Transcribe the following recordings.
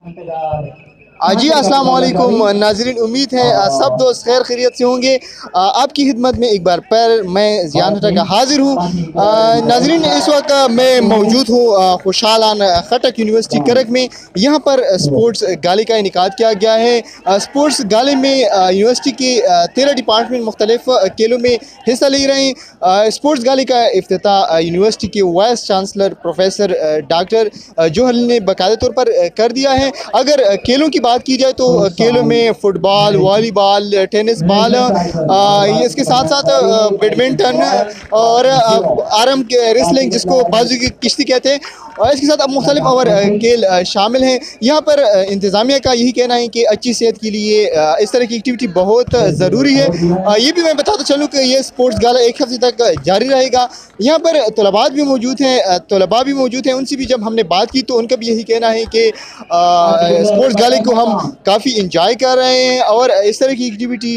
जी अस्सलाम वालेकुम नाज़रीन, उम्मीद है सब दोस्त खैर खैरियत से होंगे। आपकी खिदमत में एक बार फिर मैं ज़ियान खटक हाज़िर हूँ। नाज़रीन, इस वक्त मैं मौजूद हूँ खुशालान खटक यूनिवर्सिटी करक में। यहाँ पर स्पोर्ट्स गाले का इनेकाद किया गया है। स्पोर्ट्स गाले में यूनिवर्सिटी के 13 डिपार्टमेंट मुख्तलिफ खेलों में हिस्सा ले रहे हैं। स्पोर्ट्स गाले का इफ्तिताह यूनिवर्सिटी के vice chancellor professor doctor Johal ने बाकायदा तौर पर कर दिया है। अगर खेलों की बात की जाए तो खेलों में फुटबॉल, वॉलीबॉल, टेनिस बॉल, इसके साथ साथ बैडमिंटन और आर्म रेसलिंग जिसको बाजू की किश्ती कहते हैं, और इसके साथ अब मुख्तलिफ और खेल शामिल हैं। यहाँ पर इंतज़ामिया का यही कहना है कि अच्छी सेहत के लिए इस तरह की एक्टिविटी बहुत ज़रूरी है। ये भी मैं बताता चलूँ कि ये स्पोर्ट्स गाला एक हफ्ते तक जारी रहेगा। यहाँ पर तलबात भी मौजूद हैं, तलबा भी मौजूद हैं। उनसे भी जब हमने बात की तो उनका भी यही कहना है कि स्पोर्ट्स गाले को हम काफ़ी इंजॉय कर रहे हैं और इस तरह की एक्टिविटी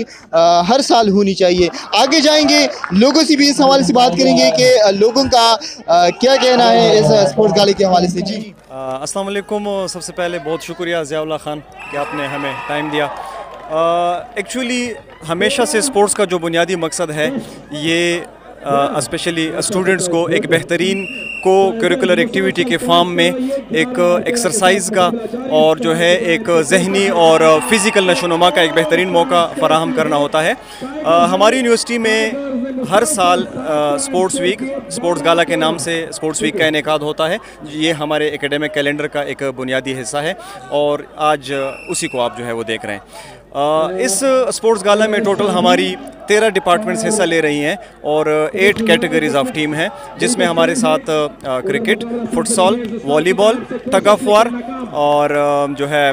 हर साल होनी चाहिए। आगे जाएंगे, लोगों से भी इस हवाले से बात करेंगे कि लोगों का क्या कहना है इस स्पोर्ट्स गाले के हवाले से। जी अस्सलाम वालेकुम। सबसे पहले बहुत शुक्रिया ज़ियाउल्लाह खान कि आपने हमें टाइम दिया। एक्चुअली हमेशा से स्पोर्ट्स का जो बुनियादी मकसद है ये स्पेशली स्टूडेंट्स को एक बेहतरीन को करिकुलर एक्टिविटी के फॉर्म में एक एक्सरसाइज का और जो है एक ज़हनी और फ़िज़िकल नशोनुमा का एक बेहतरीन मौका फ़राहम करना होता है। हमारी यूनिवर्सिटी में हर साल स्पोर्ट्स वीक, स्पोर्ट्स गाला के नाम से स्पोर्ट्स वीक का इनेकाद होता है। ये हमारे एकेडमिक कैलेंडर का एक बुनियादी हिस्सा है और आज उसी को आप जो है वो देख रहे हैं। इस स्पोर्ट्स गाला में टोटल हमारी 13 डिपार्टमेंट्स हिस्सा ले रही हैं और 8 कैटेगरीज ऑफ टीम हैं, जिसमें हमारे साथ cricket, futsal, volleyball, tug of war और जो है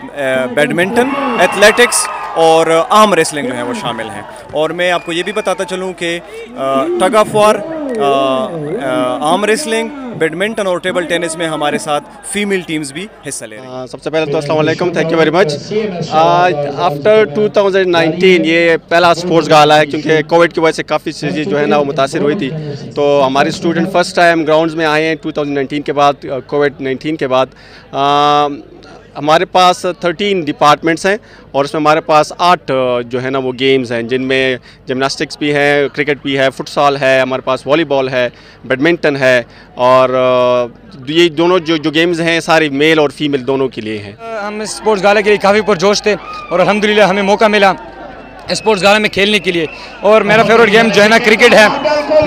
बैडमिंटन, एथलेटिक्स और आर्म रेसलिंग जो है वो शामिल हैं। और मैं आपको ये भी बताता चलूँ कि tug of war, arm wrestling, badminton और टेबल टेनिस में हमारे साथ फीमेल टीम्स भी हिस्सा ले रही हैं। सबसे पहले तो अस्सलाम वालेकुम, thank you very much. After 2019 ये पहला स्पोर्ट्स गाला है, क्योंकि कोविड की वजह से काफ़ी चीज़ें जो है ना वो मुतासिर हुई थी। तो हमारे स्टूडेंट फर्स्ट टाइम ग्राउंड्स में आए हैं 2019 के बाद, कोविड-19 के बाद। हमारे पास 13 डिपार्टमेंट्स हैं और उसमें हमारे पास 8 जो है ना वो गेम्स हैं, जिनमें जिमनास्टिक्स भी है, क्रिकेट भी है, फुटसॉल है, हमारे पास वॉलीबॉल है, बैडमिंटन है और ये दोनों जो गेम्स हैं सारे मेल और फीमेल दोनों के लिए हैं। हम स्पोर्ट्स गाला के लिए काफ़ी पुरजोश थे और अल्हम्दुलिल्लाह हमें मौका मिला स्पोर्ट्स गाला में खेलने के लिए। और मेरा फेवरेट गेम जो है ना क्रिकेट है।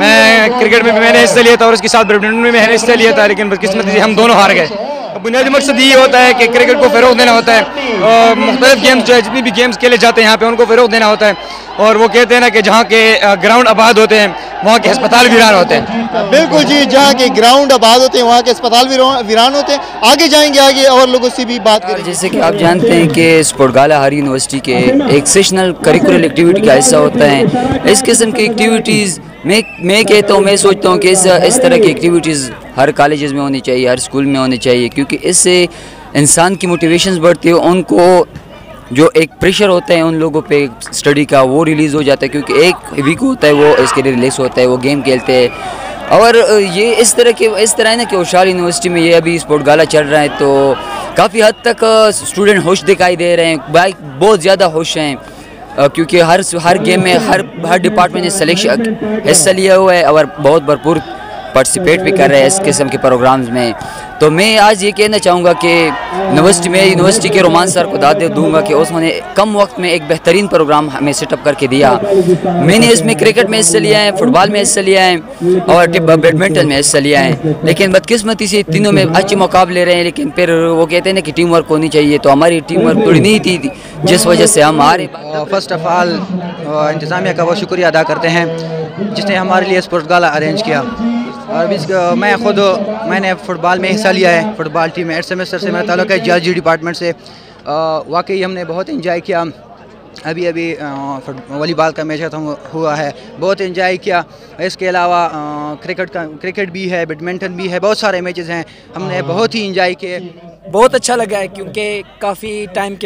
मैं क्रिकेट में भी मैंने हिस्सा लिया था और उसके साथ बैडमिंटन में मैंने हिस्सा लिया था, लेकिन बदकिस्मती से हम दोनों हार गए। बुनियादी मकसद ये होता है कि क्रिकेट को फ़रोग़ देना होता है और मुख्तलिफ गेम्स जो है जितनी भी गेम्स खेले जाते हैं यहाँ पे उनको फ़रोग़ देना होता है। और वो कहते हैं ना कि जहाँ के ग्राउंड आबाद होते हैं वहाँ के अस्पताल वीरान होते हैं। बिल्कुल जी, जहाँ के ग्राउंड आबाद होते हैं वहाँ के अस्पताल वीरान होते हैं। आगे जाएंगे, आगे और लोगों से भी बात करें। जैसे कि आप जानते हैं कि स्पोर्ट्स गाला हर यूनिवर्सिटी के एक सेशनल करिकुलर एक्टिविटी का हिस्सा होता है। इस किस्म की एक्टिविटीज़ मैं कहता हूँ, मैं सोचता हूँ कि इस तरह की एक्टिविटीज़ हर कॉलेजेस में होनी चाहिए, हर स्कूल में होनी चाहिए, क्योंकि इससे इंसान की मोटिवेशंस बढ़ती है। उनको जो एक प्रेशर होता है उन लोगों पे स्टडी का वो रिलीज़ हो जाता है, क्योंकि एक वीक होता है वो इसके लिए रिलीज़ होता है, वो गेम खेलते हैं। और ये इस तरह है ना कि होशियार यूनिवर्सिटी में ये अभी स्पोर्ट्स गाला चल रहा है तो काफ़ी हद तक स्टूडेंट खुश दिखाई दे रहे हैं, बहुत ज़्यादा खुश हैं, क्योंकि हर गेम में हर डिपार्टमेंट ने सिलेक्शन हिस्सा लिया हुआ है और बहुत भरपूर पार्टिसिपेट भी कर रहे हैं इस किस्म के प्रोग्राम्स में। तो मैं आज ये कहना चाहूँगा कि यूनिवर्सिटी के रोमान सर को दाद दूँगा कि उन्होंने कम वक्त में एक बेहतरीन प्रोग्राम हमें सेटअप करके दिया। मैंने इसमें क्रिकेट में हिस्सा लिया है, फुटबॉल में हिस्सा लिया है और बैडमिंटन में हिस्सा लिया है, लेकिन बदकिस्मती से तीनों में अच्छे मुकाबले रहे हैं। लेकिन फिर वो कहते हैं ना कि टीम वर्क होनी चाहिए, तो हमारी टीम वर्क थोड़ी नहीं थी, जिस वजह से हम हारे। फ़र्स्ट ऑफ़ ऑल इंतज़ामिया का बहुत शुक्रिया अदा करते हैं जिसने हमारे लिए स्पोर्ट्स गाला अरेंज किया। और मैंने फ़ुटबॉल में हिस्सा लिया है, फ़ुटबॉल टीम में 8 सेमेस्टर से मेरा ताल्लुक़ है जियोलॉजी डिपार्टमेंट से। वाकई हमने बहुत इंजॉय किया। अभी वॉलीबॉल का मैच हुआ है, बहुत इंजॉय किया। इसके अलावा क्रिकेट भी है, बैडमिंटन भी है, बहुत सारे मैचेस हैं, हमने बहुत ही इंजॉय किए। बहुत अच्छा लगा है क्योंकि काफ़ी टाइम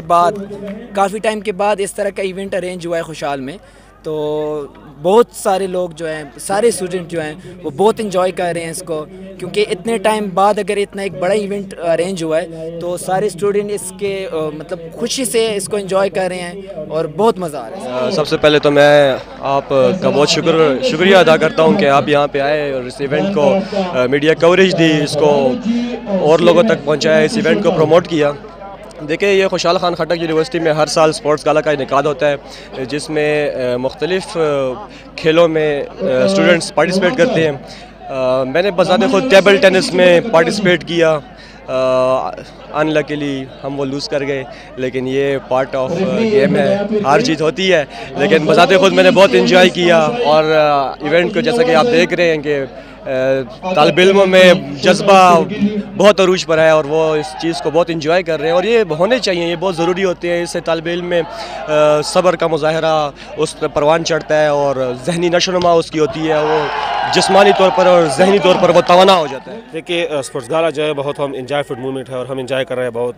के बाद इस तरह का इवेंट अरेंज हुआ है खुशहाल में। तो बहुत सारे लोग जो हैं, सारे स्टूडेंट जो हैं वो बहुत इंजॉय कर रहे हैं इसको, क्योंकि इतने टाइम बाद अगर इतना एक बड़ा इवेंट अरेंज हुआ है तो सारे स्टूडेंट इसके मतलब खुशी से इसको इंजॉय कर रहे हैं और बहुत मज़ा आ रहा है। सबसे पहले तो मैं आपका बहुत शुक्रिया अदा करता हूं कि आप यहाँ पे आए और इस इवेंट को मीडिया कवरेज दी, इसको और लोगों तक पहुँचाया, इस इवेंट को प्रमोट किया। देखिए, ये खुशहाल खान खट्टक यूनिवर्सिटी में हर साल स्पोर्ट्स गाला का इनेकाद होता है, जिसमें मुख्तलिफ खेलों में स्टूडेंट्स पार्टिसिपेट करते हैं। मैंने बज़ाते खुद टेबल टेनिस में पार्टिसिपेट किया। अनलकीली हम वो लूज़ कर गए, लेकिन ये पार्ट ऑफ गेम है, हार जीत होती है। लेकिन बज़ाते खुद मैंने बहुत इंजॉय किया और इवेंट को जैसा कि आप देख रहे हैं कि तालिब इल्मों में जज्बा बहुत अरूज पर है और वो इस चीज़ को बहुत इंजॉय कर रहे हैं और ये होने चाहिए, ये बहुत ज़रूरी होते हैं। इससे तालिब इल्म में सब्र का मुज़ाहरा उस पर परवान चढ़ता है और जहनी नशोनुमा उसकी होती है, वो जिस्मानी तौर पर और जहनी तौर पर वो तवाना हो जाता है। देखिए, स्पोर्ट्स गाला जो है बहुत हम इंजॉयफुल मूवमेंट है और हम इंजॉय कर रहे हैं बहुत।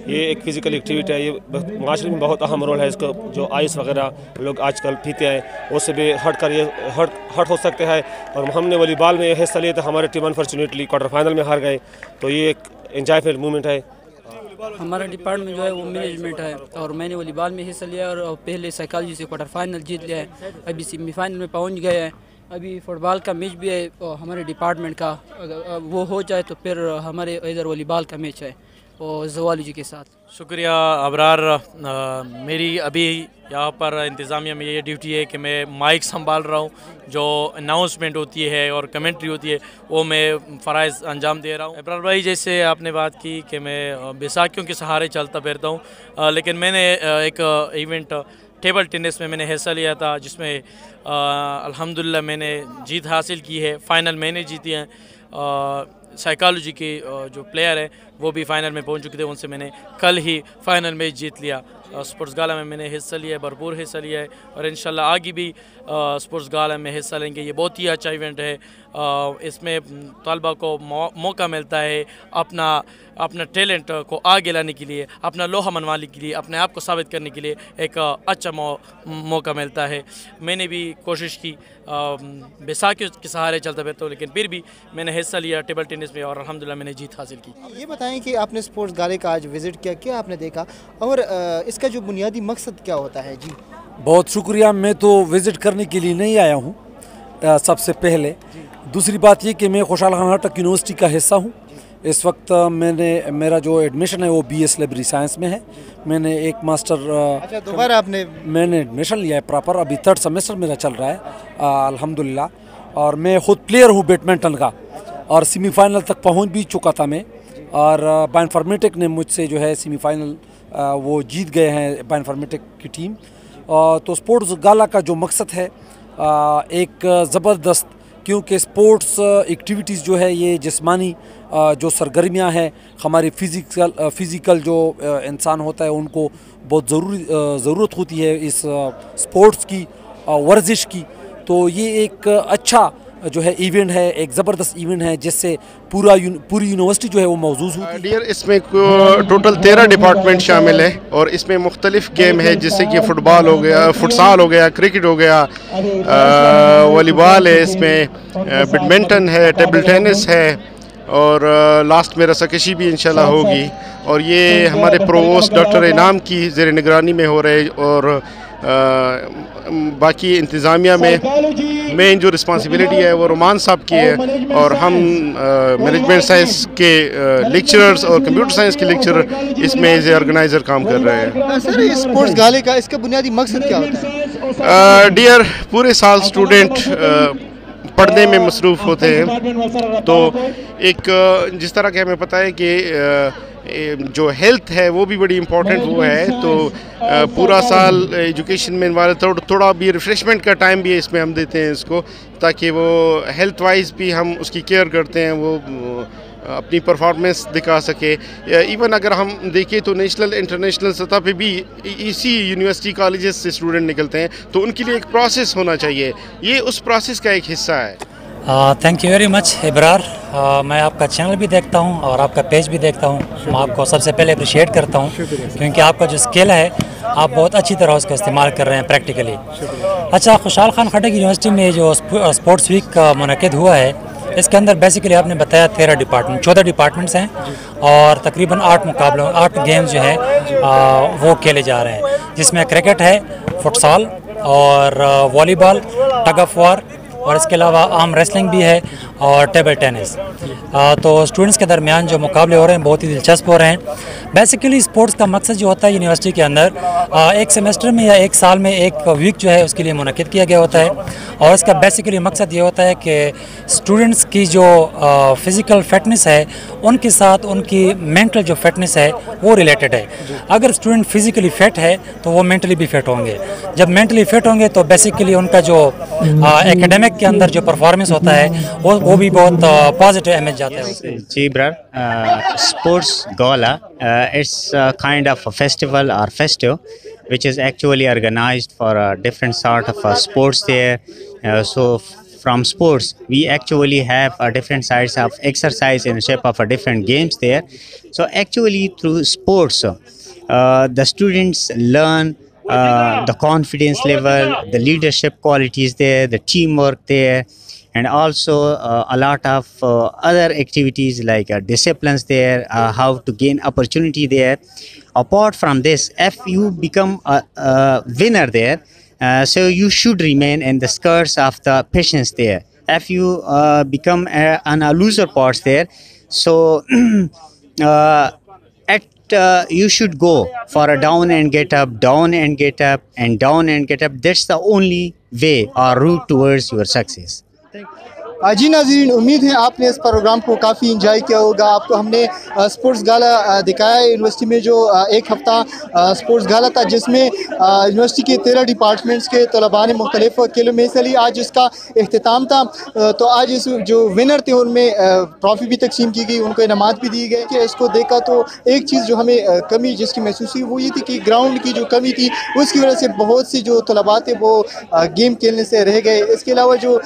ये एक फ़िज़िकल एक्टिविटी है, ये माशरे में बहुत अहम रोल है। इसको जो आइस वगैरह लोग आजकल पीते हैं उससे भी हट कर ये हट हो सकते हैं। और हमने वॉलीबॉल में हिस्सा लिया था, हमारी टीम अनफॉर्चुनेटली क्वार्टर फाइनल में हार गए, तो ये एक इंजॉयफुल मूवमेंट है। हमारा डिपार्टमेंट जो है वो मैनेजमेंट है और मैंने वॉलीबॉल में हिस्सा लिया और पहले साइकोलॉजी से क्वार्टर फाइनल जीत लिया है, अभी सेमीफाइनल में पहुंच गए हैं। अभी फुटबॉल का मैच भी है हमारे डिपार्टमेंट का, वो हो जाए तो फिर हमारे इधर वॉलीबॉल का मैच है और ज़ूलॉजी के साथ। शुक्रिया अबरार। मेरी अभी यहाँ पर इंतज़ामिया में ये ड्यूटी है कि मैं माइक संभाल रहा हूँ, जो अनाउंसमेंट होती है और कमेंट्री होती है वो मैं फ़राइज़ अंजाम दे रहा हूँ। अबरार भाई, जैसे आपने बात की कि मैं बैसाखियों के सहारे चलता फिरता हूँ, लेकिन मैंने एक इवेंट टेबल टेनिस में मैंने हिस्सा लिया था, जिसमें अल्हम्दुलिल्लाह मैंने जीत हासिल की है। फ़ाइनल मैंने जीती हैं। साइकोलॉजी के जो प्लेयर हैं वो भी फ़ाइनल में पहुंच चुके थे, उनसे मैंने कल ही फ़ाइनल मैच जीत लिया। स्पोर्ट्स गाला में मैंने हिस्सा लिया है, भरपूर हिस्सा लिया है और इंशाल्लाह आगे भी स्पोर्ट्स गाला में हिस्सा लेंगे। ये बहुत ही अच्छा इवेंट है, इसमें तलबा को मौका मिलता है अपना टैलेंट को आगे लाने के लिए, अपना लोहा मनवाने के लिए, अपने आप को साबित करने के लिए एक अच्छा मौका मिलता है। मैंने भी कोशिश की, बैसाखियों के सहारे चलता फिरता हूँ, लेकिन फिर भी मैंने हिस्सा लिया टेबल टेनिस में और अल्हम्दुलिल्लाह मैंने जीत हासिल की। ये बताएं कि आपने स्पोर्ट्स गाले का आज विज़िट किया, क्या आपने देखा और इसका जो बुनियादी मकसद क्या होता है? जी बहुत शुक्रिया। मैं तो विज़िट करने के लिए नहीं आया हूँ सबसे पहले। दूसरी बात ये कि मैं खुशहाल खान खट्टक यूनिवर्सिटी का हिस्सा हूँ। इस वक्त मेरा जो एडमिशन है वो BS लाइब्रेरी साइंस में है। मैंने एक मास्टर दोबारा आपने मैंने एडमिशन लिया है प्रॉपर, अभी 3rd सेमेस्टर मेरा चल रहा है अल्हम्दुलिल्लाह। और मैं ख़ुद प्लेयर हूँ बैडमिंटन का और सेमीफाइनल तक पहुँच भी चुका था मैं, और बायोइन्फॉर्मेटिक ने मुझसे जो है सेमीफाइनल वो जीत गए हैं, बायोइन्फॉर्मेटिक की टीम। तो स्पोर्ट्स गाला का जो मकसद है एक ज़बरदस्त, क्योंकि स्पोर्ट्स एक्टिविटीज़ जो है ये जिस्मानी जो सरगर्मियाँ हैं, हमारी फ़िज़िकल जो इंसान होता है उनको बहुत ज़रूरत होती है इस स्पोर्ट्स की, वर्जिश की। तो ये एक अच्छा जो है इवेंट है, एक ज़बरदस्त इवेंट है जिससे पूरी यूनिवर्सिटी जो है वो मौजूद हुई। डियर, इसमें टोटल 13 डिपार्टमेंट शामिल है और इसमें मुख्तलिफ गेम है, जैसे कि फ़ुटबॉल हो गया, फुटसाल हो गया, क्रिकेट हो गया, वॉलीबॉल है, इसमें बैडमिंटन है, टेबल टेनिस है और लास्ट में रस्साकशी भी इंशाल्लाह होगी। और ये हमारे प्रोवोस्ट डॉक्टर इनाम की ज़ेर निगरानी में हो रहे और बाकी इंतज़ामिया में मेन जो रिस्पॉन्सिबिलिटी है वो रोमान साहब की है और हम मैनेजमेंट साइंस के लेक्चरर्स और कंप्यूटर साइंस के लेक्चरर इसमें एज ए ऑर्गेनाइज़र काम कर रहे हैं। सर, इस स्पोर्ट्स गाले का इसका बुनियादी मकसद क्या होता है? डियर, पूरे साल स्टूडेंट पढ़ने में मसरूफ़ होते हैं, तो एक जिस तरह के हमें पता है कि जो हेल्थ है वो भी बड़ी इम्पोर्टेंट वो है, तो पूरा साल एजुकेशन में वाले थोड़ा भी रिफ़्रेशमेंट का टाइम भी इसमें हम देते हैं इसको, ताकि वो हेल्थ वाइज भी हम उसकी केयर करते हैं, वो अपनी परफॉर्मेंस दिखा सके। इवन अगर हम देखें तो नेशनल इंटरनेशनल सतह पे भी इसी यूनिवर्सिटी कॉलेजेस से स्टूडेंट निकलते हैं, तो उनके लिए एक प्रोसेस होना चाहिए, ये उस प्रोसेस का एक हिस्सा है। Thank you very much Ibrar. मैं आपका चैनल भी देखता हूं और आपका पेज भी देखता हूं। मैं आपको सबसे पहले अप्रिशिएट करता हूं क्योंकि आपका जो स्किल है आप बहुत अच्छी तरह उसका इस्तेमाल कर रहे हैं प्रैक्टिकली। अच्छा, खुशहाल खान खटक यूनिवर्सिटी में जो स्पोर्ट्स वीक का मुनक़िद हुआ है, इसके अंदर बेसिकली आपने बताया 14 डिपार्टमेंट्स हैं और तकरीबन 8 गेम्स जो हैं वो खेले जा रहे हैं, जिसमें क्रिकेट है, फुटसाल और वॉलीबॉल, टग ऑफ वार और इसके अलावा आर्म रेसलिंग भी है और टेबल टेनिस। तो स्टूडेंट्स के दरमियान जो मुकाबले हो रहे हैं बहुत ही दिलचस्प हो रहे हैं। बेसिकली स्पोर्ट्स का मकसद जो होता है यूनिवर्सिटी के अंदर एक सेमेस्टर में या एक साल में एक वीक जो है उसके लिए मुनक़िद किया गया होता है और इसका बेसिकली मकसद ये होता है कि स्टूडेंट्स की जो फ़िज़िकल फिटनेस है उनके साथ उनकी मेंटल जो फिटनेस है वो रिलेटेड है। अगर स्टूडेंट फिज़िकली फ़िट है तो वो मेंटली भी फिट होंगे। जब मेंटली फिट होंगे तो बेसिकली उनका जो एकेडमिक के अंदर जो परफॉर्मेंस होता है वो भी बहुत पॉजिटिव इमेज जाता है। जी ब्रर, sports gala, it's a kind of a festival or festive which is actually organized for a different sort of sports there. So from sports we actually have different sides of exercise in shape of different games there. So actually through sports the students learn the confidence level, the leadership qualities there, the teamwork there, and also a lot of other activities like disciplines there, how to gain opportunity there. Apart from this, if you become a winner there, so you should remain in the skirts of the patients there. If you become a loser parts there, so you should go for a down and get up, down and get up, and down and get up. That's the only way or route towards your success. जी नाज़रीन, उम्मीद है आपने इस programme को काफ़ी enjoy किया होगा। आपको हमने स्पोर्ट्स गाला दिखाया है यूनिवर्सिटी में, जो एक हफ़्ता स्पोर्ट्स गाला था जिसमें यूनिवर्सिटी के 13 डिपार्टमेंट्स के तलबा ने मुख्तलिफ खेलों में हिस्सा लिया। आज इसका अख्तिताम था, तो आज इस जो विनर थे उनमें ट्रॉफ़ी भी तकसीम की गई, उनको इनामात भी दिए गए। कि इसको देखा तो एक चीज़ जो हमें कमी जिसकी महसूस हुई वो ये थी कि ग्राउंड की जो कमी थी उसकी वजह से बहुत सी जो तलबा थे वो गेम खेलने से रह गए। इसके अलावा जो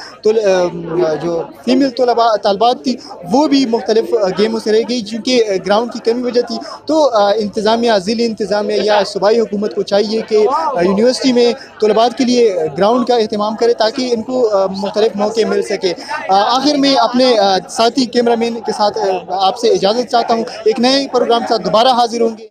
फीमेल तलबात थी वो भी मुख्तलिफ गेमों से रह गई क्योंकि ग्राउंड की कमी वजह थी। तो इंतज़ामिया, ज़िली इंतज़ामिया या सूबाई हुकूमत को चाहिए कि यूनिवर्सिटी में तलबात के लिए ग्राउंड का अहतमाम करे ताकि इनको मुख्तलिफ मौके मिल सके। आखिर में अपने साथी कैमरामैन के साथ आपसे इजाज़त चाहता हूँ। एक नए प्रोग्राम के साथ दोबारा हाजिर होंगे।